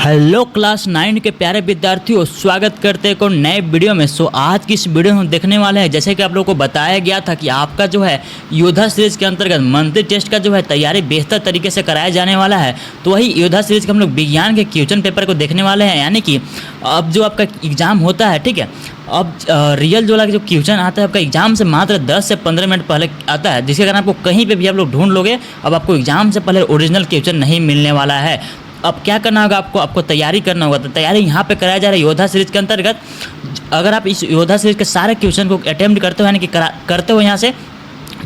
Hello class 9 के प्यारे विद्यार्थियों, स्वागत करते हैं को नए वीडियो में। आज की इस वीडियो में हम देखने वाले हैं, जैसे कि आप लोगों को बताया गया था कि आपका जो है योद्धा सीरीज के अंतर्गत मंथली टेस्ट का जो है तैयारी बेहतर तरीके से कराया जाने वाला है। तो वही योद्धा सीरीज के हम लोग विज्ञान के क्वेश्चन पेपर को देखने वाले हैं, यानी कि अब जो आपका एग्जाम होता है, ठीक है, अब रियल जो वाला जो क्वेश्चन आता है आपका एग्जाम से मात्र 10 से 15 मिनट पहले आता है, जिसके कारण आपको कहीं पे भी आप लोग ढूंढ लोगे, अब आपको एग्जाम से पहले ओरिजिनल क्वेश्चन नहीं मिलने वाला है। अब क्या करना होगा, आपको तैयारी करना होगा। तो तैयारी यहाँ पे कराया जा रहा है योद्धा सीरीज के अंतर्गत। अगर आप इस योद्धा सीरीज के सारे क्वेश्चन को अटेम्प्ट करते हो, यानी कि करते हो यहाँ से,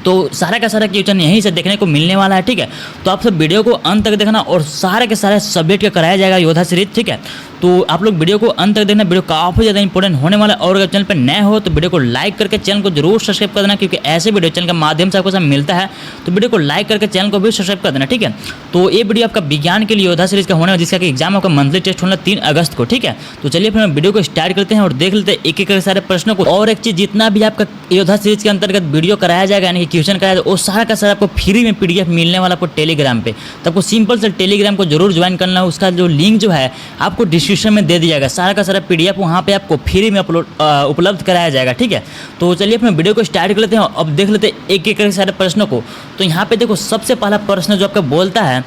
तो सारा का सारा क्वेश्चन यहीं से देखने को मिलने वाला है, ठीक है। तो आप सब वीडियो को अंत तक देखना, और सारे के सारे सब्जेक्ट का कराया जाएगा योद्धा सीरीज, ठीक है। तो आप लोग वीडियो को अंत तक देखना, वीडियो काफ़ी ज़्यादा इंपॉर्टेंट होने वाला है। और अगर चैनल पर नए हो तो वीडियो को लाइक करके चैनल को जरूर सब्सक्राइब कर देना, क्योंकि ऐसे वीडियो चैनल के माध्यम से आपको सब मिलता है। तो वीडियो को लाइक करके चैनल को भी सब्सक्राइब कर देना, ठीक है। तो ये वीडियो आपका विज्ञान के लिए योद्धा सीरीज का होने वाला, जिसका कि एग्जाम आपका मंथली टेस्ट होना 3 अगस्त को, ठीक है। तो चलिए फिर हम वीडियो को स्टार्ट करते हैं और देख लेते हैं एक एक सारे प्रश्नों को। और एक चीज़, जितना भी आपका योद्धा सीरीज के अंतर्गत वीडियो कराया जाएगा, यानी कि क्वेश्चन कराया जाएगा, वो सारा का सारा आपको फ्री में PDF मिलने वाला आपको टेलीग्राम पे। तो आपको सिंपल से टेलीग्राम को जरूर ज्वाइन करना है। उसका जो लिंक जो है आपको डिस्क्रिप्शन में दे दिया जाएगा। सारा का सारा PDF वहाँ पे आपको फ्री में उपलब्ध कराया जाएगा, ठीक है। तो चलिए अपने वीडियो को स्टार्ट कर लेते हैं। अब देख लेते हैं एक एक सारे प्रश्नों को। तो यहाँ पे देखो, सबसे पहला प्रश्न जो आपका बोलता है,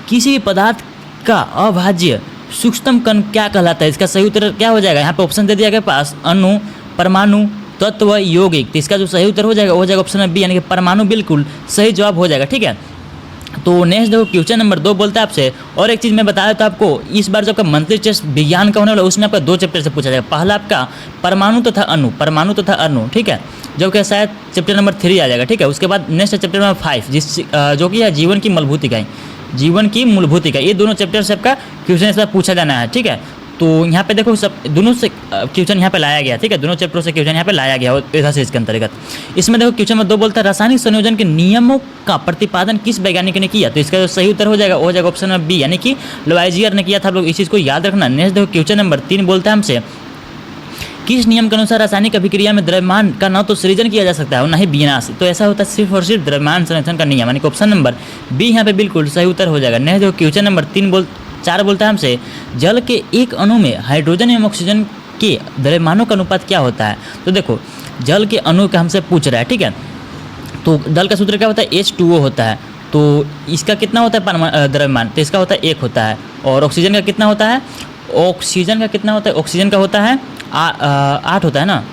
किसी भी पदार्थ का अभाज्य सूक्ष्मतम कण क्या कहलाता है। इसका सही उत्तर क्या हो जाएगा, यहाँ पे ऑप्शन दे दिया गया पास, अणु, परमाणु, तत्व, यौगिक। तो इसका जो सही उत्तर हो जाएगा वो हो जाएगा ऑप्शन बी, यानी कि परमाणु बिल्कुल सही जवाब हो जाएगा, ठीक है। तो नेक्स्ट देखो, क्वेश्चन नंबर 2 बोलता है आपसे, और एक चीज़ मैं बताया था आपको, इस बार जो आपका मंथली टेस्ट विज्ञान का होने वाला, उसमें आपका 2 चैप्टर से पूछा जाएगा। पहला आपका परमाणु तथा अणु, परमाणु तथा अणु, ठीक है, जो कि शायद चैप्टर नंबर 3 आ जाएगा, ठीक है। उसके बाद नेक्स्ट चैप्टर नंबर 5, जो कि है जीवन की मूलभूत इकाई, जीवन की मूलभूत इकाई। ये दोनों चैप्टर से आपका क्वेश्चन इस बार पूछा जाना है, ठीक है। तो यहाँ पे देखो, सब दोनों से क्वेश्चन यहाँ पे लाया गया, ठीक है, दोनों चैप्टरों से क्वेश्चन यहाँ पे लाया गया योद्धा सीरीज के अंतर्गत। इसमें देखो क्वेश्चन नंबर 2 बोलता है, रासायनिक संयोजन के नियमों का प्रतिपादन किस वैज्ञानिक ने किया। तो इसका जो सही उत्तर हो जाएगा ऑप्शन नंबर बी, यानी कि लवाइजियर ने किया था। आप लोग इस चीज़ को याद रखना। नेक्स्ट देखो, क्वेश्चन नंबर 3 बोलता है हमसे, किस नियम के अनुसार रासायनिक अभिक्रिया में द्रव्यमान का न तो सृजन किया जा सकता है और न ही विनाश। तो ऐसा होता है सिर्फ और सिर्फ द्रव्यमान संरक्षण का नियम, यानी कि ऑप्शन नंबर बी यहाँ पे बिल्कुल सही उत्तर हो जाएगा। नेक्स्ट देखो, क्वेश्चन नंबर 4 बोलता है हमसे, जल के एक अणु में हाइड्रोजन एवं ऑक्सीजन के द्रव्यमानों का अनुपात क्या होता है। तो देखो, जल के अणु का हमसे पूछ रहा है, ठीक है। तो जल का सूत्र क्या होता है, H2O होता है। तो इसका कितना होता है द्रव्यमान, तो इसका होता है 1 होता है। और ऑक्सीजन का कितना होता है, ऑक्सीजन का कितना होता है, ऑक्सीजन का होता है 8 होता है ना,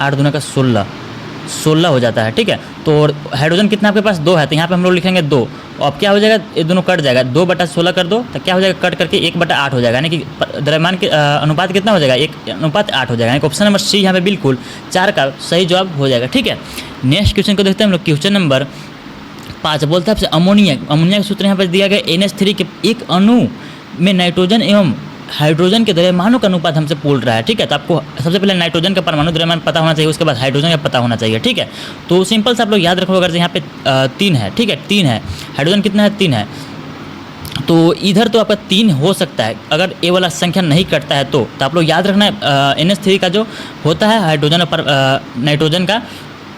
8 दूना का 16 हो जाता है, ठीक है। तो हाइड्रोजन कितना आपके पास 2 है, तो यहाँ पे हम लोग लिखेंगे 2। अब क्या हो जाएगा, ये दोनों कट जाएगा, 2/16 कर दो तो क्या हो जाएगा, कट करके 1/8 हो जाएगा, यानी कि द्रव्यमान के अनुपात कितना हो जाएगा, 1:8 हो जाएगा, यानी कि ऑप्शन नंबर सी यहाँ पे बिल्कुल 4 का सही जवाब हो जाएगा, ठीक है। नेक्स्ट क्वेश्चन को देखते हैं हम लोग। क्वेश्चन नंबर 5 बोलता है अमोनिया का सूत्र यहाँ पर दिया गया, NH3 के एक अणु में नाइट्रोजन एवं हाइड्रोजन के द्रव्यमानों का अनुपात हमसे पूछ रहा है, ठीक है। तो आपको सबसे पहले नाइट्रोजन का परमाणु द्रव्यमान पता होना चाहिए, उसके बाद हाइड्रोजन का पता होना चाहिए, ठीक है। तो सिंपल से आप लोग याद रखो, अगर यहाँ पे 3 है, ठीक है, 3 है, हाइड्रोजन कितना है, 3 है, तो इधर तो आपका 3 हो सकता है, अगर ये वाला संख्या नहीं कटता है तो आप लोग याद रखना है, NH3 का जो होता है हाइड्रोजन और नाइट्रोजन का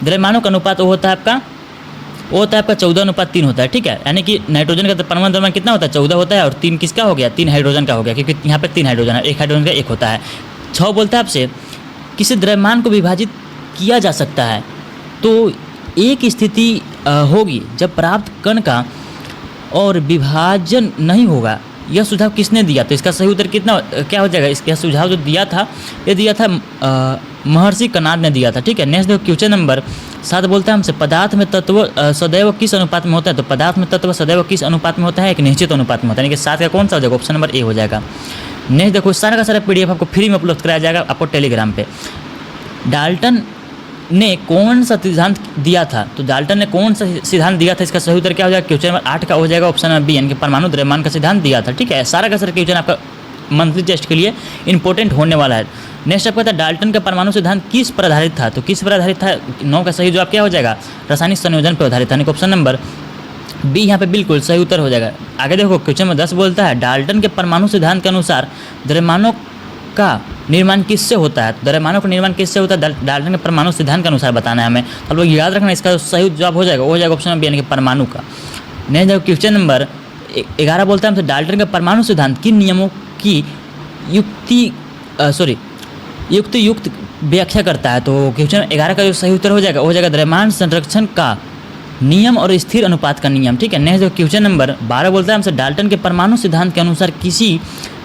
द्रव्यमानों का अनुपात वो होता है आपका 14:3 होता है, ठीक है। यानी कि नाइट्रोजन का परमाणु द्रव्यमान कितना होता है, 14 होता है, और 3 किसका हो गया, 3 हाइड्रोजन का हो गया, क्योंकि यहाँ पे 3 हाइड्रोजन है, 1 हाइड्रोजन का 1 होता है। 6 बोलता है आपसे, किसी द्रव्यमान को विभाजित किया जा सकता है। तो एक स्थिति होगी जब प्राप्त कण का और विभाजन नहीं होगा। यह सुझाव किसने दिया। तो इसका सही उत्तर क्या हो जाएगा, इसका सुझाव जो दिया था, ये दिया था महर्षि कणाद ने दिया था, ठीक है। नेक्स्ट देखो, क्वेश्चन नंबर 7 बोलता है हमसे, पदार्थ में तत्व सदैव किस अनुपात में होता है। तो पदार्थ में तत्व सदैव किस अनुपात में होता है, एक निश्चित अनुपात में होता है, यानी कि 7 का कौन सा हो जाएगा, ऑप्शन नंबर ए हो जाएगा। नेक्स्ट देखो, सारा का सारा PDF आपको फ्री में उपलब्ध कराया जाएगा आपको टेलीग्राम पे। डाल्टन ने कौन सा सिद्धांत दिया था। तो डाल्टन ने कौन सा सिद्धांत दिया था, इसका सही उत्तर क्या हो जाएगा, क्वेश्चन नंबर 8 का हो जाएगा ऑप्शन नंबर बी, यानी कि परमाणु द्रव्यमान का सिद्धांत दिया था, ठीक है। सारा का सारा क्वेश्चन आपका मंथली टेस्ट के लिए इंपॉर्टेंट होने वाला है। नेक्स्ट आपका था, डाल्टन का परमाणु सिद्धांत किस पर आधारित था। तो किस पर आधारित था, 9 का सही जवाब क्या हो जाएगा, रासायनिक संयोजन पर आधारित था, यानी कि ऑप्शन नंबर बी यहाँ पे बिल्कुल सही उत्तर हो जाएगा। आगे देखो, क्वेश्चन नंबर 10 बोलता है, डाल्टन के परमाणु सिद्धांत के अनुसार द्रव्यमानों का निर्माण किससे होता है। द्रव्यमानों का निर्माण किससे होता है, डाल्टन के परमाणु सिद्धांत के अनुसार बताना है हमें। तो लोग याद रखना, इसका सही जवाब हो जाएगा ऑप्शन नंबर बी, यानी कि परमाणु का। नेक्स्ट देखो, क्वेश्चन नंबर 11 बोलता है हमसे, डाल्टन का परमाणु सिद्धांत किन नियमों की युक्त व्याख्या करता है। तो क्वेश्चन 11 का जो सही उत्तर हो जाएगा वो हो जाएगा द्रव्यमान संरक्षण का नियम और स्थिर अनुपात का नियम। ठीक है। नेक्स्ट जो क्वेश्चन नंबर 12 बोलता है हमसे डाल्टन के परमाणु सिद्धांत के अनुसार किसी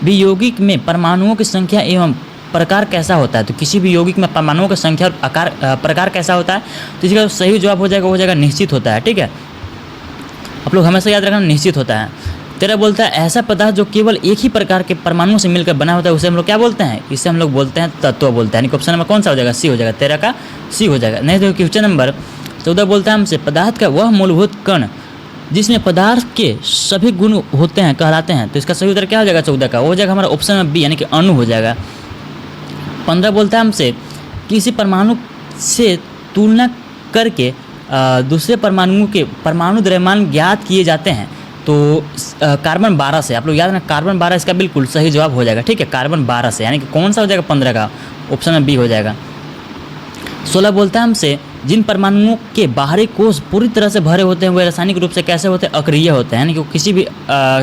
भी यौगिक में परमाणुओं की संख्या एवं प्रकार कैसा होता है। तो किसी भी यौगिक में परमाणुओं की संख्या और आकार प्रकार कैसा होता है, तो इसका सही जवाब हो जाएगा वो हो जाएगा निश्चित होता है। ठीक है। आप लोग हमेशा याद रखना निश्चित होता है। 13 बोलता है ऐसा पदार्थ जो केवल एक ही प्रकार के परमाणुओं से मिलकर बना होता है उसे हम लोग क्या बोलते हैं, इसे हम लोग बोलते हैं तत्व बोलते हैं। यानी ऑप्शन नंबर कौन सा हो जाएगा, सी हो जाएगा। 13 का सी हो जाएगा। नेक्स्ट देखो क्वेश्चन नंबर 14 बोलता है हमसे पदार्थ का वह मूलभूत कण जिसमें पदार्थ के सभी गुण होते हैं कहलाते हैं। तो इसका सही उत्तर क्या हो जाएगा 14 का, वो हो जाएगा हमारा ऑप्शन नंबर बी यानी कि अणु हो जाएगा। 15 बोलता है हमसे किसी परमाणु से तुलना करके दूसरे परमाणुओं के परमाणु द्रव्यमान ज्ञात किए जाते हैं। तो कार्बन 12 से, आप लोग याद रखना कार्बन 12 इसका बिल्कुल सही जवाब हो जाएगा। ठीक है। कार्बन 12 से यानी कि कौन सा हो जाएगा 15 का, ऑप्शन में बी हो जाएगा। 16 बोलता है हमसे जिन परमाणुओं के बाहरी कोष पूरी तरह से भरे होते हैं वे रासायनिक रूप से कैसे होते हैं, अक्रिय होते हैं। यानी कि वो किसी भी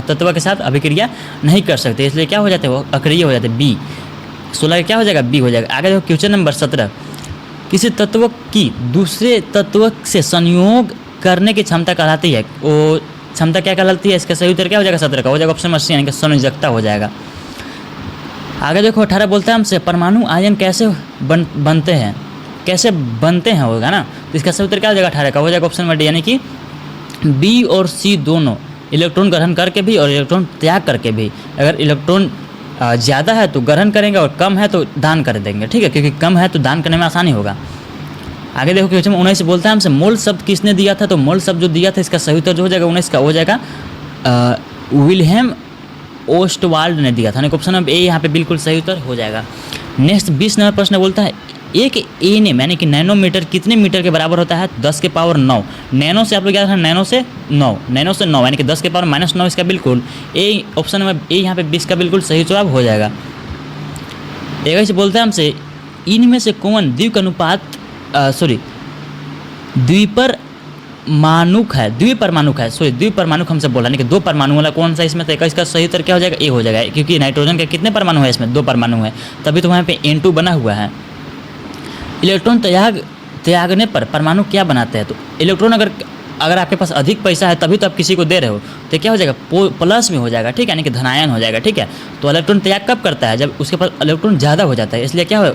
तत्व के साथ अभिक्रिया नहीं कर सकते, इसलिए क्या हो जाते हैं वो अक्रिय हो जाते हैं। बी 16 क्या हो जाएगा, बी हो जाएगा। आगे देखो क्वेश्चन नंबर 17 किसी तत्व की दूसरे तत्व से संयोग करने की क्षमता कहलाती है, वो क्षमता क्या कहलाती है, इसका सही उत्तर क्या हो जाएगा 17 का हो जाएगा ऑप्शन नंबर सी यानी कि संयोजकता हो जाएगा। आगे देखो 18 बोलता है हमसे परमाणु आयन कैसे बनते हैं, कैसे बनते हैं होगा ना, तो इसका सही उत्तर क्या हो जाएगा 18 का हो जाएगा ऑप्शन नंबर डी यानी कि बी और सी दोनों इलेक्ट्रॉन ग्रहण करके भी और इलेक्ट्रॉन त्याग करके भी। अगर इलेक्ट्रॉन ज़्यादा है तो ग्रहण करेंगे और कम है तो दान कर देंगे। ठीक है, क्योंकि कम है तो दान करने में आसानी होगा। आगे देखो क्वेश्चन 19 बोलता है हमसे मोल शब्द किसने दिया था, तो मोल शब्द जो दिया था इसका सही उत्तर जो हो जाएगा 19 का हो जाएगा विल्हेम ओस्टवाल्ड ने दिया था। ऑप्शन नंबर ए यहाँ पे बिल्कुल सही उत्तर हो जाएगा। नेक्स्ट 20 नंबर प्रश्न बोलता है एक एनएम यानी कि नैनोमीटर कितने मीटर के बराबर होता है, 10 के पावर 9। नैनो से आप लोग याद रखना नैनो से 9 यानी कि 10 के पावर -9 इसका बिल्कुल ए ऑप्शन नंबर ए यहाँ पे 20 का बिल्कुल सही जवाब हो जाएगा। एक से बोलता है हमसे इनमें से कौन द्विपरमाणुक हमसे बोला नहीं कि दो परमाणु वाला कौन सा इसमें, तो इसका सही उत्तर क्या हो जाएगा ए हो जाएगा, क्योंकि नाइट्रोजन के कितने परमाणु है इसमें 2 परमाणु है, तभी तो वहाँ पे N2 बना हुआ है। इलेक्ट्रॉन त्यागने पर परमाणु क्या बनाते हैं, तो इलेक्ट्रॉन अगर आपके पास अधिक पैसा है तभी तो आप किसी को दे रहे हो, तो क्या हो जाएगा प्लस में हो जाएगा। ठीक है, यानी कि धनायन हो जाएगा। ठीक है, तो इलेक्ट्रॉन त्याग कब करता है, जब उसके पास इलेक्ट्रॉन ज़्यादा हो जाता है, इसलिए क्या हो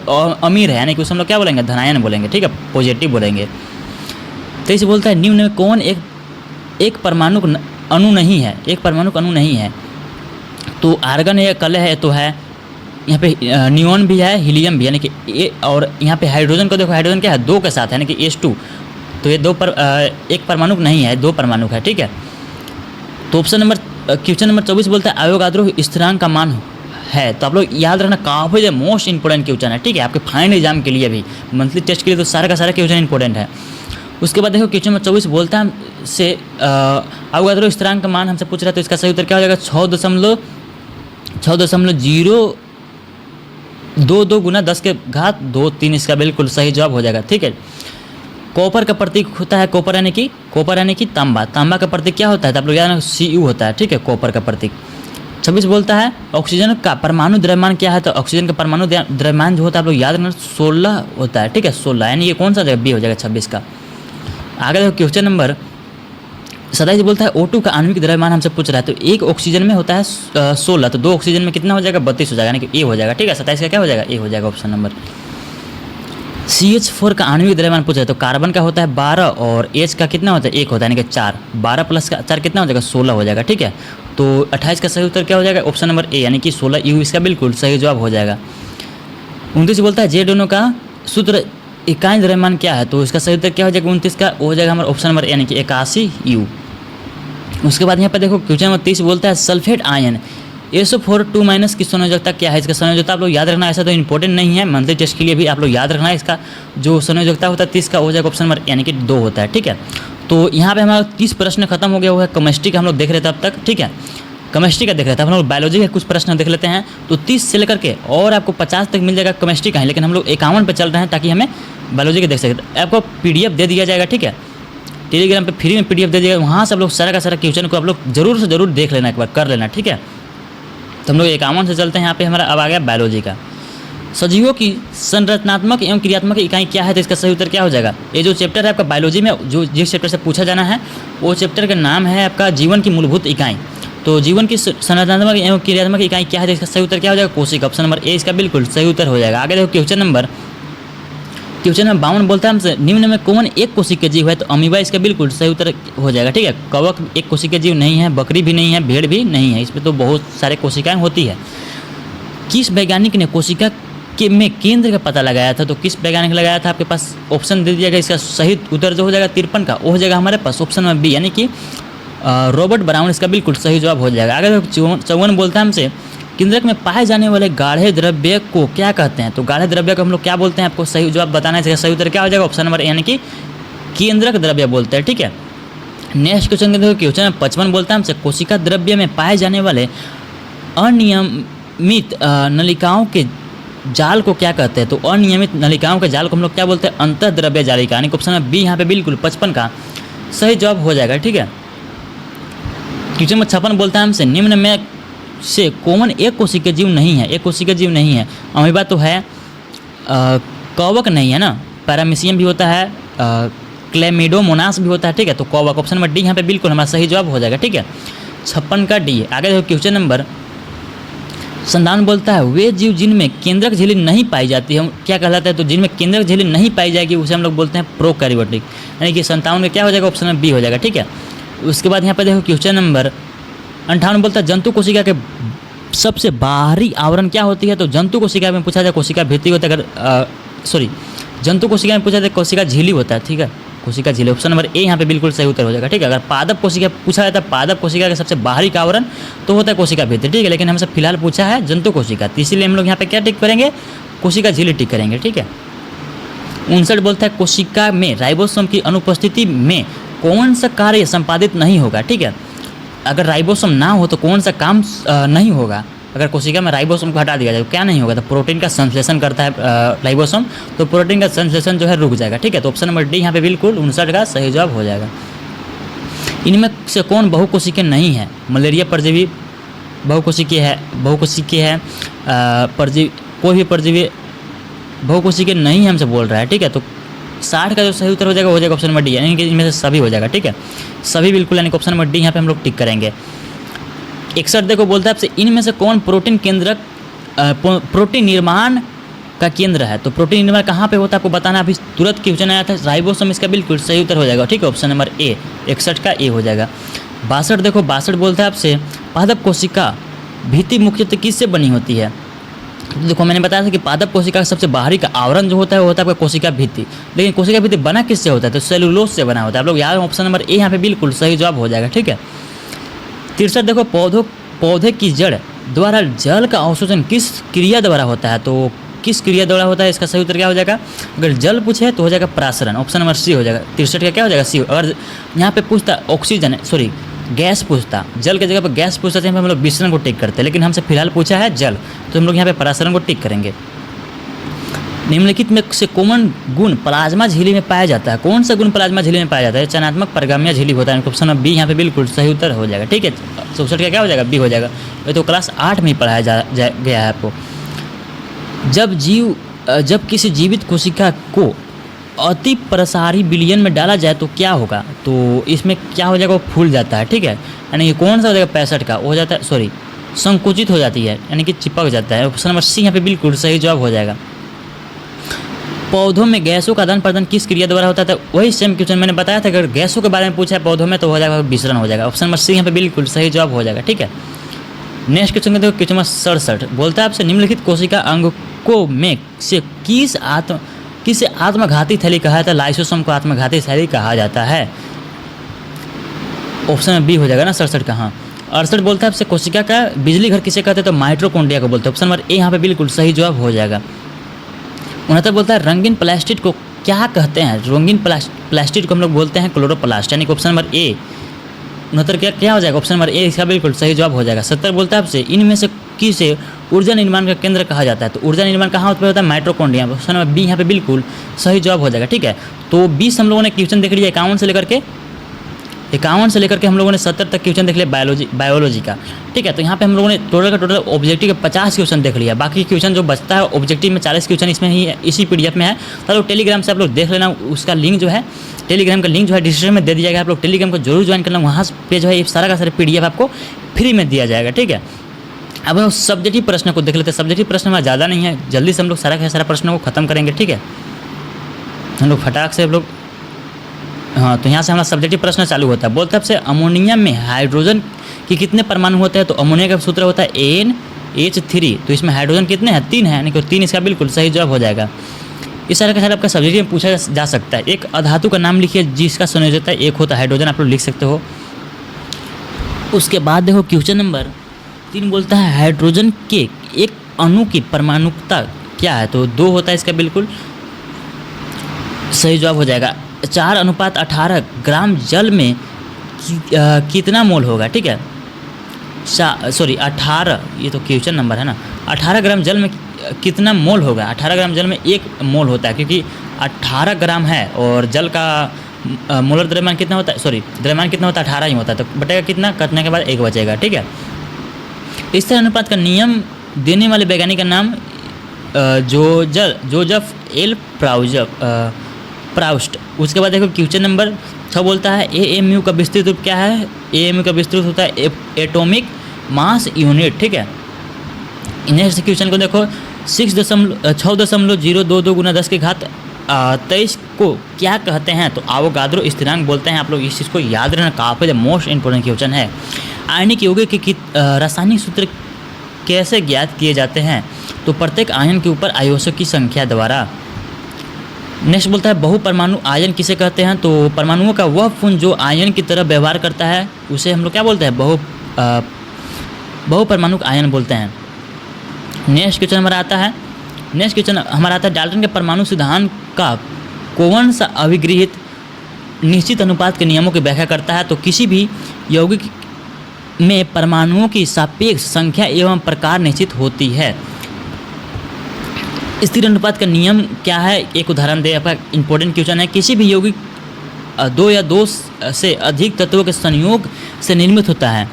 अमीर है, यानी कि उसे हम लोग क्या बोलेंगे धनायन बोलेंगे। ठीक है, पॉजिटिव बोलेंगे। तो इसे बोलता है निम्न में कौन एक परमाणु अणु नहीं है, एक परमाणु अणु नहीं है, तो आर्गन है, कलह है, तो है यहाँ पे नियॉन भी है, हीलियम भी, यानी कि ए, और यहाँ पे हाइड्रोजन को देखो, हाइड्रोजन क्या है 2 के साथ, यानी कि H2, तो ये एक परमाणु नहीं है, 2 परमाणु है। ठीक है, तो ऑप्शन नंबर क्वेश्चन नंबर 24 बोलता है अवोगाद्रो स्थिरांक का मान है, तो आप लोग याद रखना काफ़ी मोस्ट इंपॉर्टेंट क्वेश्चन है। ठीक है, आपके फाइनल एग्जाम के लिए भी, मंथली टेस्ट के लिए तो सारा का सारा क्वेश्चन इंपॉर्टेंट है। उसके बाद देखो क्वेश्चन नंबर 24 बोलता है से अवोगाद्रो स्थिरांक का मान हमसे पूछ रहा है, तो इसका सही उत्तर क्या हो जाएगा 6.22 गुना 10 के घात 2 इसका बिल्कुल सही जवाब हो जाएगा। ठीक है, कॉपर का प्रतीक होता है कॉपर यानी कि तांबा का प्रतीक क्या होता है, तो आप लोग याद रखना Cu होता है। ठीक है, कॉपर का प्रतीक। 26 बोलता है ऑक्सीजन का परमाणु द्रव्यमान क्या है, तो ऑक्सीजन का परमाणु द्रव्यमान जो होता है आप लोग याद रखना 16 होता है। ठीक है, 16 यानी ये कौन सा बी हो जाएगा 26 का। आगे देखो क्वेश्चन नंबर 27 बोलता है O2 का आणविक द्रव्यमान हमसे पूछ रहा है, तो एक ऑक्सीजन में होता है 16, तो 2 ऑक्सीजन में कितना हो जाएगा 32 हो जाएगा, यानी कि ए हो जाएगा। ठीक है, 27 का क्या हो जाएगा ए हो जाएगा ऑप्शन नंबर। CH4 का आणविक द्रव्यमान पूछा है, तो कार्बन का होता है 12 और H का कितना होता है 1 होता है, यानी कि 4, 12 प्लस का 4 कितना हो जाएगा 16 हो जाएगा। ठीक है, तो 28 का सही उत्तर क्या हो जाएगा ऑप्शन नंबर ए यानी कि 16 U इसका बिल्कुल सही जवाब हो जाएगा। 29 बोलता है Z2 का सूत्र इकाई द्रव्यमान क्या है, तो इसका सही उत्तर क्या हो जाएगा 29 का हो जाएगा हमारा ऑप्शन नंबर यानी कि 81 U। उसके बाद यहाँ पर देखो क्वेश्चन नंबर 30 बोलता है सल्फेट आयन SO4 की संयोजकता क्या है, इसका संयोजकता आप लोग याद रखना, ऐसा तो इंपॉर्टेंट नहीं है, मंथली टेस्ट के लिए भी आप लोग याद रखना है। इसका जो संयोजकता होता है 30 का हो जाएगा ऑप्शन नंबर यानी कि 2 होता है। ठीक है, तो यहाँ पे हमारा 30 प्रश्न खत्म हो गया हुआ है। केमिस्ट्री का हम लोग देख रहे थे अब तक। ठीक है, केमिस्ट्री का देख रहे थे, हम लोग बायोलॉजी के कुछ प्रश्न देख लेते हैं, तो 30 से लेकर के और आपको 50 तक मिल जाएगा केमिस्ट्री का है, लेकिन हम लोग 51 पे चल रहे हैं ताकि हमें बायोलॉजी के देख सकें। आपको PDF दे दिया जाएगा। ठीक है, टेलीग्राम पे फ्री में PDF दे दिया, वहाँ से आप लोग सारा का सारा क्वेश्चन को आप लोग जरूर से जरूर देख लेना, एक बार कर लेना। ठीक है, तो हम लोग 51 से चलते हैं। यहाँ पे हमारा अब आ गया बायोलॉजी का। सजीवों की संरचनात्मक एवं क्रियात्मक इकाई क्या है, तो इसका सही उत्तर क्या हो जाएगा। ये जो चैप्टर है आपका बायोलॉजी में, जो जिस चैप्टर से पूछा जाना है वो चैप्टर का नाम है आपका जीवन की मूलभूत इकाई। तो जीवन की संरचनात्मक एवं क्रियात्मक इकाई क्या है, तो इसका सही उत्तर क्या हो जाएगा, कोशिका। ऑप्शन नंबर ए इसका बिल्कुल सही उत्तर हो जाएगा। आगे देखो क्वेश्चन नंबर 52 बोलता है हमसे निम्न में कौन एक कोशिकीय जीव है, तो अमीबा इसका बिल्कुल सही उत्तर हो जाएगा। ठीक है, कवक एक कोशिकीय जीव नहीं है, बकरी भी नहीं है, भेड़ भी नहीं है, इसमें तो बहुत सारे कोशिकाएं होती है। किस वैज्ञानिक ने कोशिका के में केंद्र का पता लगाया था, तो किस वैज्ञानिक ने लगाया था, आपके पास ऑप्शन दे दिया गया। इसका सही उत्तर जो हो जाएगा 53 का, वो हो जाएगा हमारे पास ऑप्शन नंबर बी, यानी कि रॉबर्ट ब्राउन इसका बिल्कुल सही जवाब हो जाएगा। आगे 54 बोलता है हमसे केंद्रक में पाए जाने वाले गाढ़े द्रव्य को क्या कहते हैं, तो गाढ़े द्रव्य को हम लोग क्या बोलते हैं, आपको सही जवाब बताना है। सही उत्तर क्या हो जाएगा, ऑप्शन नंबर यानी कि केंद्रक द्रव्य बोलते हैं। ठीक है, नेक्स्ट क्वेश्चन देखो क्वेश्चन 55 बोलता है हमसे कोशिका द्रव्य में पाए जाने वाले अनियमित नलिकाओं के जाल को क्या कहते हैं, तो अनियमित नलिकाओं के जाल को हम लोग क्या बोलते हैं, अंतःद्रव्य जालिका, यानी कि ऑप्शन नंबर बी यहाँ पे बिल्कुल 55 का सही जवाब हो जाएगा। ठीक है, क्वेश्चन नंबर 56 बोलता है हमसे निम्न में से कौन एक कोशिकीय जीव नहीं है, एक कोशिकीय जीव नहीं है। अमीबा तो है, कवक नहीं है ना, पैरामीशियम भी होता है, क्लेमिडोमोनास भी होता है। ठीक है, तो कवक ऑप्शन नंबर डी यहाँ पे बिल्कुल हमारा सही जवाब हो जाएगा। ठीक है, 56 का डी। आगे देखो क्वेश्चन नंबर 57 बोलता है वे जीव जिनमें केंद्रक झिल्ली नहीं पाई जाती है क्या कहलाता है, तो जिनमें केंद्रक झिल्ली नहीं पाई जाएगी उसे हम लोग बोलते हैं प्रोकैरियोटिक, यानी कि 57 का क्या हो जाएगा, ऑप्शन नंबर बी हो जाएगा। ठीक है, उसके बाद यहाँ पर देखो क्वेश्चन नंबर 58 बोलता है जंतु कोशिका के सबसे बाहरी आवरण क्या होती है, तो जंतु कोशिका में पूछा जाए कोशिका भित्ति होता है, अगर जंतु कोशिका में पूछा जाए कोशिका झिल्ली होता है। ठीक है, कोशिका झिल्ली ऑप्शन नंबर ए यहाँ पे बिल्कुल सही उत्तर हो जाएगा। ठीक है, अगर पादप कोशिका पूछा जाता है पादप कोशिका का सबसे बाहरी का आवरण तो होता है कोशिका भित्ति। ठीक है, लेकिन हमसे फिलहाल पूछा है जंतु कोशिका, तो इसीलिए हम लोग यहाँ पे क्या टिक करेंगे, कोशिका झिल्ली टिक करेंगे। ठीक है, 59 बोलता है कोशिका में राइबोसोम की अनुपस्थिति में कौन सा कार्य संपादित नहीं होगा। ठीक है, अगर राइबोसोम ना हो तो कौन सा काम नहीं होगा, अगर कोशिका में राइबोसोम को हटा दिया जाए तो क्या नहीं होगा, तो प्रोटीन का संश्लेषण करता है राइबोसोम, तो प्रोटीन का संश्लेषण जो है रुक जाएगा। ठीक है, तो ऑप्शन नंबर डी यहाँ पे बिल्कुल 59 का सही जवाब हो जाएगा। इनमें से कौन बहुकोशिकीय नहीं है, मलेरिया परजीवी बहुकोशिकीय है, परजीवी कोई भी परजीवी बहुकोशिकीय नहीं है हमसे बोल रहा है। ठीक है, तो 60 का जो सही उत्तर हो जाएगा हो जाएगा ऑप्शन नंबर डी, यानी कि इनमें से सभी हो जाएगा। ठीक है, सभी बिल्कुल, यानी कि ऑप्शन नंबर डी यहाँ पे हम लोग टिक करेंगे। 61 देखो बोलता है आपसे इनमें से कौन प्रोटीन केंद्रक प्रोटीन निर्माण का केंद्र है, तो प्रोटीन निर्माण कहाँ पे होता है आपको बताना। अभी तुरंत क्वेश्चन आया था, राइबोसोम इसका बिल्कुल सही उत्तर हो जाएगा। ठीक है, ऑप्शन नंबर ए 61 का ए हो जाएगा। 62 देखो 62 बोलता है आपसे पादप कोशिका भित्ति मुख्यतः किससे बनी होती है, देखो मैंने बताया था कि पादप कोशिका का सबसे बाहरी का आवरण जो होता है वो होता है आपका कोशिका भित्ति, लेकिन कोशिका भित्ति बना किससे होता है, तो सेलुलोज से बना होता है। आप लोग याद, ऑप्शन नंबर ए यहाँ पे बिल्कुल सही जवाब हो जाएगा। ठीक है, 63 देखो पौधे की जड़ द्वारा जल का अवशोषण किस क्रिया द्वारा होता है, तो किस क्रिया द्वारा होता है, इसका सही उत्तर क्या हो जाएगा, अगर जल पूछे तो हो जाएगा प्रासरण, ऑप्शन नंबर सी हो जाएगा। 63 का क्या हो जाएगा सी। अगर यहाँ पे पूछता ऑक्सीजन गैस पूछता, जल की जगह पर गैस पूछता तो हम लोग विसरण को टिक करते हैं, लेकिन हमसे फिलहाल पूछा है जल, तो हम लोग यहाँ पे प्रासरण को टिक करेंगे। निम्नलिखित में से कौन गुण प्लाज्मा झिल्ली में पाया जाता है, कौन सा गुण प्लाज्मा झिल्ली में पाया जाता है, चयनात्मक परगामिया झिल्ली होता है, ऑप्शन नंबर बी यहाँ पे बिल्कुल सही उत्तर हो जाएगा। ठीक है, 64 का क्या हो जाएगा, बी हो जाएगा। ये तो क्लास 8 में ही पढ़ाया गया है आपको। जब किसी जीवित कोशिका को अति प्रसारी विलयन में डाला जाए तो क्या होगा, तो इसमें क्या हो जाएगा, वो फूल जाता है। ठीक है, यानी कि कौन सा हो जाएगा 65 का, वो हो जाता है संकुचित हो जाती है, यानी कि चिपक जाता है। ऑप्शन नंबर सी यहाँ पे बिल्कुल सही जवाब हो जाएगा। पौधों में गैसों का आदान प्रदान किस क्रिया द्वारा होता है, वही सेम क्वेश्चन मैंने बताया था, अगर गैसों के बारे में पूछा है पौधों में तो हो जाएगा विसरण हो जाएगा। ऑप्शन नंबर सी यहाँ पे बिल्कुल सही जवाब हो जाएगा। ठीक है, नेक्स्ट क्वेश्चन देखो क्वेश्चन नंबर 67 बोलता है आपसे निम्नलिखित कोशिका अंगों में से किसे आत्मघाती थैली कहा जाता है, लाइसोसोम को आत्मघाती थैली कहा जाता है, ऑप्शन में बी हो जाएगा ना 67 का। हाँ, 68 बोलता है आपसे कोशिका का बिजली घर किसे कहते हैं, तो माइटोकॉन्ड्रिया को बोलते हैं, ऑप्शन नंबर ए यहाँ पे बिल्कुल सही जवाब हो जाएगा। 69 बोलता है रंगीन प्लास्टिक को क्या कहते हैं, रंगीन प्लास्टिक को हम लोग बोलते हैं क्लोरोप्लास्ट, यानी कि ऑप्शन नंबर ए 69 क्या हो जाएगा, ऑप्शन नंबर ए इसका बिल्कुल सही जवाब हो जाएगा। 70 बोलता है आपसे इनमें से किसे ऊर्जा निर्माण का केंद्र कहा जाता है, तो ऊर्जा निर्माण कहाँ उत्पन्न होता है, माइटोकॉन्ड्रिया, ऑप्शन नंबर बी यहाँ पे बिल्कुल सही जवाब हो जाएगा। ठीक है, तो 20 हम लोगों ने क्वेश्चन देख लिया 51 से लेकर के 51 से लेकर के हम लोगों ने 70 तक क्वेश्चन देख लिया बायोलॉजी का, ठीक है। तो यहाँ पे हम लोगों ने टोटल ऑब्जेक्टिव के 50 क्वेश्चन देख लिया। बाकी क्वेश्चन जो बचता है ऑब्जेक्टिव में 40 क्वेश्चन इसमें ही इसी PDF में है। तो लोग टेलीग्राम से आप लोग देख लेना, उसका लिंक जो है टेलीग्राम का लिंक जो है डिस्क्रिप्शन में दे दिया गया। आप लोग टेलीग्राम को जरूर ज्वाइन करना, वहाँ पे जो है ये सारा का सारा PDF आपको फ्री में दिया जाएगा, ठीक है। अब हम सब्जेक्टिव प्रश्न को देख लेते हैं। सब्जेक्टिव प्रश्न हमारा ज़्यादा नहीं है, जल्दी से हम लोग सारा का सारा प्रश्नों को खत्म करेंगे, ठीक है। हम लोग फटाक से हम लोग हाँ, तो यहाँ से हमारा सब्जेक्टिव प्रश्न चालू होता है। बोलते हैं आपसे अमोनियम में हाइड्रोजन के कितने परमाणु होते हैं? तो अमोनिया का सूत्र होता है NH3। तो इसमें हाइड्रोजन कितने हैं? 3 है, यानी कि 3 इसका बिल्कुल सही जवाब हो जाएगा। इस तरह का सर आपका सब्जेक्टिव में पूछा जा सकता है। एक अधातु का नाम लिखिए जिसका संयोजकता 1 होता है हाइड्रोजन, आप लोग लिख सकते हो। उसके बाद देखो क्वेश्चन नंबर 3 बोलता है हाइड्रोजन के एक अणु की परमाणुकता क्या है? तो 2 होता है, इसका बिल्कुल सही जवाब हो जाएगा। 4:18 ग्राम जल में कितना मोल होगा, ठीक है। 18, ये तो क्वेश्चन नंबर है ना। 18 ग्राम जल में कितना मोल होगा? 18 ग्राम जल में 1 मोल होता है, क्योंकि 18 ग्राम है और जल का मोलर द्रव्यमान कितना होता है, द्रव्यमान कितना होता है? 18 ही होता है। तो बटेगा कितना, कटने के बाद 1 बचेगा, ठीक है। इस तरह अनुपात का नियम देने वाले वैज्ञानिक का नाम जोजफ एल प्राउस्ट। उसके बाद देखो क्वेश्चन नंबर 6 बोलता है AMU का विस्तृत रूप क्या है? AMU का विस्तृत होता है एटॉमिक मास यूनिट, ठीक है। नेक्स्ट क्वेश्चन को देखो 6.022 गुना 10 की घात 23 को क्या कहते हैं? तो आवोगाद्रो स्थिरांक बोलते हैं। आप लोग इस चीज़ को याद रखना, काफ़ी मोस्ट इंपॉर्टेंट क्वेश्चन है। आयनिक यौगिक के रासायनिक सूत्र कैसे ज्ञात किए जाते हैं? तो प्रत्येक आयन के ऊपर आयोजक की संख्या द्वारा। नेक्स्ट बोलता है बहुपरमाणु आयन किसे कहते हैं? तो परमाणुओं का वह पुंज जो आयन की तरह व्यवहार करता है उसे हम लोग क्या बोलते हैं? बहुपरमाणु आयन बोलते हैं। नेक्स्ट क्वेश्चन हमारा आता है डाल्टन के परमाणु सिद्धांत का कौन सा अभिगृहित निश्चित अनुपात के नियमों की व्याख्या करता है? तो किसी भी यौगिक में परमाणुओं की सापेक्ष संख्या एवं प्रकार निश्चित होती है। स्थिर अनुपात का नियम क्या है? एक उदाहरण दे, आपका इंपॉर्टेंट क्वेश्चन है। किसी भी यौगिक 2 या 2 से अधिक तत्वों के संयोग से निर्मित होता है।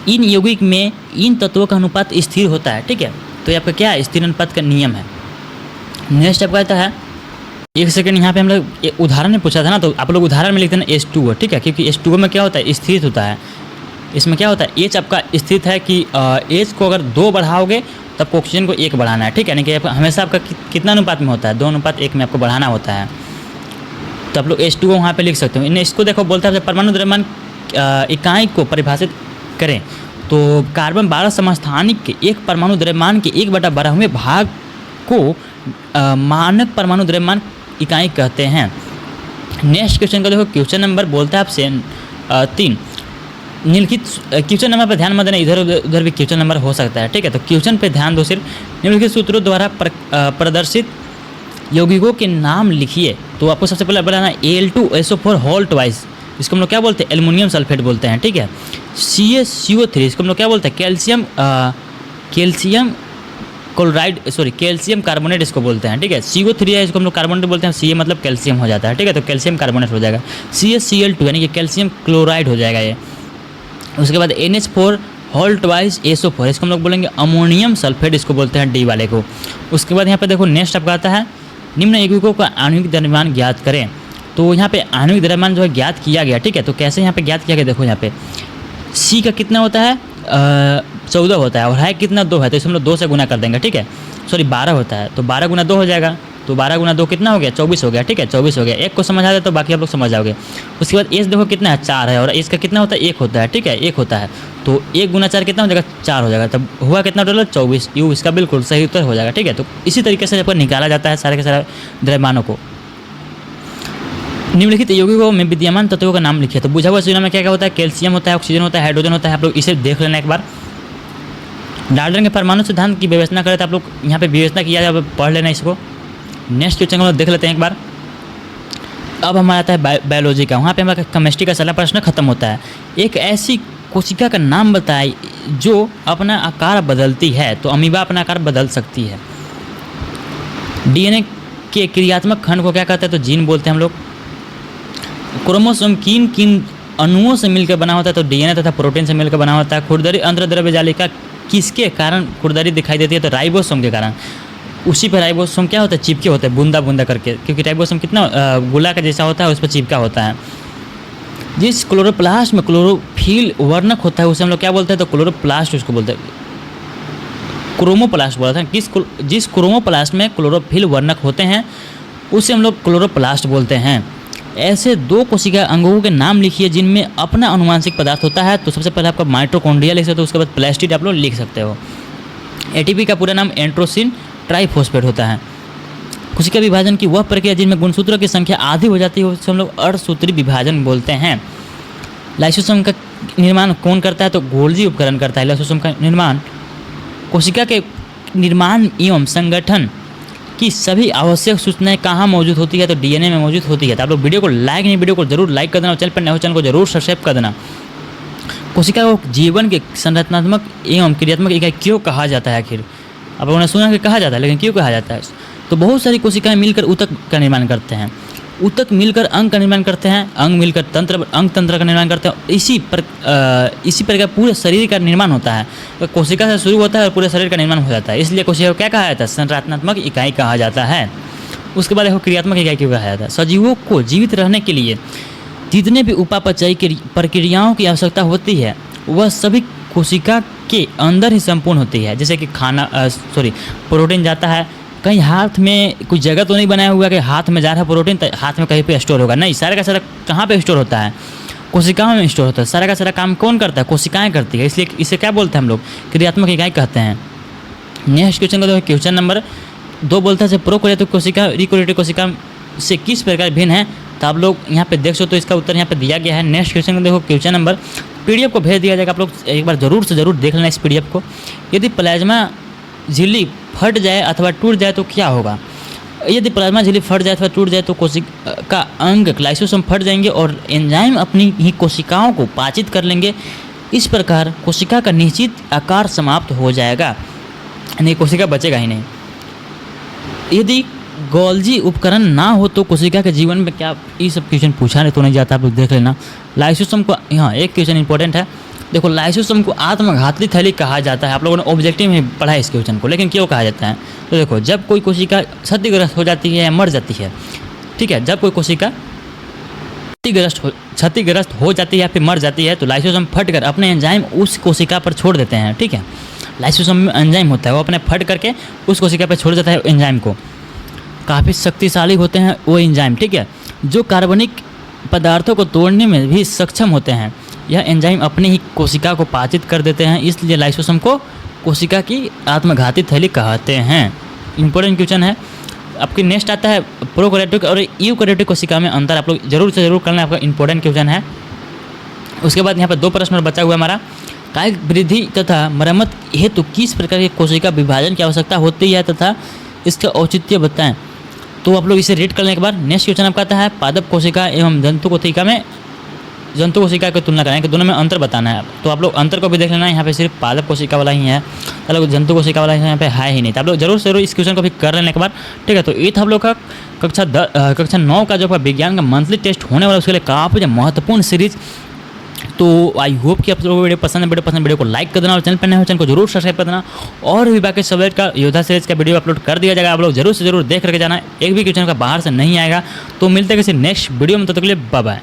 इन यौगिक में इन तत्वों का अनुपात स्थिर होता है, ठीक है। तो ये आपका क्या है? स्थिर अनुपात का नियम है। नेक्स्ट आपका आता है, एक सेकंड, यहाँ पे हम लोग उदाहरण में पूछा था ना, तो आप लोग उदाहरण में लिखते हैं H2O, ठीक है, क्योंकि H2O में क्या होता है? स्थिर होता है। इसमें क्या होता है? H आपका स्थित है कि H को अगर 2 बढ़ाओगे तब ऑक्सीजन को 1 बढ़ाना है, ठीक है। यानी कि हमेशा आपका कितना अनुपात में होता है? 2:1 में आपको बढ़ाना होता है। तो आप लोग H2O वहाँ पे लिख सकते हो। इसको देखो, बोलता है परमाणु द्रव्यमान इकाई को परिभाषित करें। तो कार्बन 12 समस्थानिक के एक परमाणु द्रव्यमान के 1/12वें भाग को मानक परमाणु द्रव्यमान इकाई कहते हैं। नेक्स्ट क्वेश्चन को देखो, क्वेश्चन नंबर बोलता है आपसे 3 निम्नलिखित क्वेश्चन नंबर पर ध्यान मत देना, इधर उधर भी क्वेश्चन नंबर हो सकता है, ठीक है। तो क्वेश्चन पे ध्यान दो सिर्फ। निम्नलिखित सूत्रों द्वारा प्रदर्शित यौगिकों के नाम लिखिए। तो आपको सबसे पहले बताना Al2SO4 होल ट्वाइस, इसको हम लोग क्या बोलते हैं? एल्युमिनियम सल्फेट बोलते हैं, ठीक है। CaCO3, इसको हम लोग क्या बोलते हैं? कैल्शियम क्लोराइड, कैल्शियम कार्बोनेट इसको बोलते हैं, ठीक है। CO3 है, इसको हम लोग कार्बोनेट बोलते हैं। Ca मतलब कैल्शियम हो जाता है, ठीक है। तो कैल्शियम कार्बोनेट हो जाएगा। CaCl2 यानी कि कैल्शियम क्लोराइड हो जाएगा ये। उसके बाद NH4 होल ट्वाइस SO4, इसको हम लोग बोलेंगे अमोनियम सल्फेट, इसको बोलते हैं D वाले को। उसके बाद यहाँ पे देखो नेक्स्ट आपका आता है निम्न यौगिकों का आणविक द्रव्यमान ज्ञात करें। तो यहाँ पे आणविक द्रव्यमान जो है ज्ञात किया गया, ठीक है। तो कैसे यहाँ पे ज्ञात किया गया? देखो यहाँ पे C का कितना होता है? 14 होता है, और है कितना? 2 है, तो इसे हम लोग 2 से गुना कर देंगे, ठीक है। 12 होता है, तो 12 गुना 2 हो जाएगा। तो 12 गुना 2 कितना हो गया? 24 हो गया, ठीक है। 24 हो गया। एक को समझ आ जाए तो बाकी आप लोग समझ जाओगे। उसके बाद H देखो कितना है? 4 है, और H का कितना होता है? 1 होता है, ठीक है। 1 होता है, तो 1 गुना 4 कितना हो जाएगा? 4 हो जाएगा। तब हुआ कितना टोटल? 24। U इसका बिल्कुल सही उत्तर हो जाएगा, ठीक है। तो इसी तरीके से आपको निकाला जाता है सारे के सारे द्रव्यमानों को। निम्नलिखित यौगिकों में विद्यमान तत्वों का नाम लिखिए। तो बुझा हुआ सूचना में क्या क्या होता है? कैल्शियम होता है, ऑक्सीजन होता है, हाइड्रोजन होता है। आप लोग इसे देख लेना एक बार। डाल्टन के परमाणु सिद्धांत की विवेचना करें तो आप लोग यहाँ पे विवेचना किया जाए, पढ़ लेना इसको। नेक्स्ट क्वेश्चन हम लोग देख लेते हैं एक बार। अब हमारा आता है बायोलॉजी का, वहाँ पे हमारा केमिस्ट्री का सारा प्रश्न खत्म होता है। एक ऐसी कोशिका का नाम बताए जो अपना आकार बदलती है। तो अमीबा अपना आकार बदल सकती है। DNA के क्रियात्मक खंड को क्या कहते हैं? तो जीन बोलते हैं हम लोग। क्रोमोसोम किन किन अणुओं से मिलकर बना होता है, तो डीएनए तथा प्रोटीन से मिलकर बना होता है। खुरदरी अंतर्द्रव्य जालिका किसके कारण खुरदरी दिखाई देती है, तो राइबोसोम के कारण। उसी पर राइबोसोम क्या होता है, चिपके होते हैं बूंदा बूंदा करके, क्योंकि राइबोसोम कितना गोला का जैसा होता है, उस पर चिपका होता है। जिस क्लोरोप्लास्ट में क्लोरोफिल वर्णक होता है उसे हम लोग क्या बोलते हैं, तो क्लोरोप्लास्ट उसको बोलते हैं, क्रोमोप्लास्ट बोलते हैं। जिस क्रोमोप्लास्ट में क्लोरोफिल वर्णक होते हैं उसे हम लोग क्लोरोप्लास्ट बोलते हैं। ऐसे 2 कोशिका अंगों के नाम लिखिए जिनमें अपना अनुवांशिक पदार्थ होता है। तो सबसे पहले आपका माइटोकॉन्ड्रिया लिख सकते हो, उसके बाद प्लास्टिड आप लोग लिख सकते हो। एटीपी का पूरा नाम एंट्रोसिन ट्राइफॉस्फेट होता है। कोशिका विभाजन की वह प्रक्रिया जिनमें गुणसूत्रों की संख्या आधी हो जाती है उसे हम लोग अर्धसूत्री विभाजन बोलते हैं। लाइसोसोम का निर्माण कौन करता है, तो गोल्जी उपकरण करता है। लाइसोसोम का निर्माण कोशिका के निर्माण एवं संगठन की सभी आवश्यक सूचनाएं कहाँ मौजूद होती है, तो डीएनए में मौजूद होती है। तो आप लोग वीडियो को लाइक नहीं, वीडियो को जरूर लाइक कर देना और चैनल पर नए हो चैनल को जरूर सब्सक्राइब कर देना। कोशिका को जीवन के संरचनात्मक एवं क्रियात्मक इकाई क्यों कहा जाता है, आखिर आप लोगों ने सुना कि कहा जाता है, लेकिन क्यों कहा जाता है, तो बहुत सारी कोशिकाएं मिलकर ऊतक का निर्माण करते हैं, ऊतक मिलकर अंग का निर्माण करते हैं, अंग मिलकर अंग तंत्र का निर्माण करते हैं। इसी प्रकार पूरे शरीर का निर्माण होता है। तो कोशिका से शुरू होता है और पूरे शरीर का निर्माण हो जाता है, इसलिए कोशिका को क्या कहा जाता है, संरचनात्मक इकाई कहा जाता है। उसके बाद देखो क्रियात्मक इकाई क्यों कहा जाता है। सजीवों को जीवित रहने के लिए जितने भी उपापचयी प्रक्रियाओं की आवश्यकता होती है वह सभी कोशिका के अंदर ही संपूर्ण होती है। जैसे कि प्रोटीन जाता है कहीं, हाथ में कुछ जगह तो नहीं बनाया हुआ कि हाथ में जा रहा है प्रोटीन तो हाथ में कहीं पे स्टोर होगा, नहीं, सारा का सारा कहाँ पे स्टोर होता है, कोशिकाओं में स्टोर होता है। सारा का सारा काम कौन करता है, कोशिकाएं करती है, इसलिए इसे क्या बोलते हैं हम लोग, क्रियात्मक इकाई कहते हैं। नेक्स्ट क्वेश्चन को देखो, क्वेश्चन नंबर 2 बोलता है प्रोकैरियोटिक कोशिका रीकैरियोटिक कोशिका से किस प्रकार भिन्न है, तो आप लोग यहाँ पे देख सकते हो, तो इसका उत्तर यहाँ पे दिया गया है। नेक्स्ट क्वेश्चन को देखो, क्वेश्चन नंबर पीडीएफ को भेज दिया जाएगा, आप लोग एक बार जरूर से जरूर देख लेना इस पीडीएफ को। यदि प्लाज्मा झिल्ली फट जाए अथवा टूट जाए तो क्या होगा। यदि प्लाज्मा झिल्ली फट जाए अथवा टूट जाए तो कोशिका अंग लाइसोसोम फट जाएंगे और एंजाइम अपनी ही कोशिकाओं को पाचित कर लेंगे। इस प्रकार कोशिका का निश्चित आकार समाप्त हो जाएगा, यानी कोशिका बचेगा ही नहीं। यदि गोल्जी उपकरण ना हो तो कोशिका के जीवन में क्या, ये सब क्वेश्चन पूछा नहीं तो नहीं जाता, आप लोग देख लेना। लाइसोसोम को, यहाँ एक क्वेश्चन इंपॉर्टेंट है, देखो लाइसोसोम को आत्मघाती थैली कहा जाता है। आप लोगों ने ऑब्जेक्टिव में पढ़ा है इस क्वेश्चन को, लेकिन क्यों कहा जाता है, तो देखो जब कोई कोशिका क्षतिग्रस्त हो जाती है या मर जाती है, ठीक है, जब कोई कोशिका क्षतिग्रस्त हो जाती है या फिर मर जाती है तो लाइसोसोम फटकर अपने एंजाइम उस कोशिका पर छोड़ देते हैं, ठीक है। लाइसोसोम में एंजाइम होता है, वो अपने फट करके उस कोशिका पर छोड़ देता है एंजाइम को। काफ़ी शक्तिशाली होते हैं वो एंजाइम, ठीक है, जो कार्बनिक पदार्थों को तोड़ने में भी सक्षम होते हैं। यह एंजाइम अपनी ही कोशिका को पाचित कर देते हैं, इसलिए लाइसोसोम को कोशिका की आत्मघाती थैली कहते हैं। इंपॉर्टेंट क्वेश्चन है। आपकी नेक्स्ट आता है प्रोकैरियोटिक और यूकैरियोटिक कोशिका में अंतर, आप लोग जरूर से जरूर करना, आपका इंपॉर्टेंट क्वेश्चन है। उसके बाद यहाँ पर 2 प्रश्न बचा हुआ हमारा, कायिक वृद्धि तथा मरम्मत हेतु किस प्रकार की कोशिका विभाजन की आवश्यकता होती है तथा इसका औचित्य बताएं। तो आप लोग इसे रीड करने के बाद नेक्स्ट क्वेश्चन आपका आता है पादप कोशिका एवं जंतु कोशिका की तुलना करें कि दोनों में अंतर बताना है। तो आप लोग अंतर को भी देख लेना, यहाँ पे सिर्फ पादप कोशिका वाला ही है, तो लोग जंतु कोशिका वाला यहाँ पे है ही नहीं। तो आप लोग जरूर से जरूर इस क्वेश्चन को भी कर लेने के बाद, ठीक है। तो ये था आप लोग का कक्षा 9 का जो विज्ञान का मंथली टेस्ट होने वाला, उसके लिए काफ़ी महत्वपूर्ण सीरीज। तो आई होप कि आप लोगों को वीडियो को लाइक कर देना और चैनल पर नए हो चैनल को जरूर सब्सक्राइब कर देना। और भी बाकी सब्जेक्ट का योद्धा सीरीज का वीडियो अपलोड कर दिया जाएगा, आप लोग जरूर से जरूर देख करके जाना, एक भी क्वेश्चन का बाहर से नहीं आएगा। तो मिलते हैं किसी नेक्स्ट वीडियो में, तब तक के लिए बाय बाय।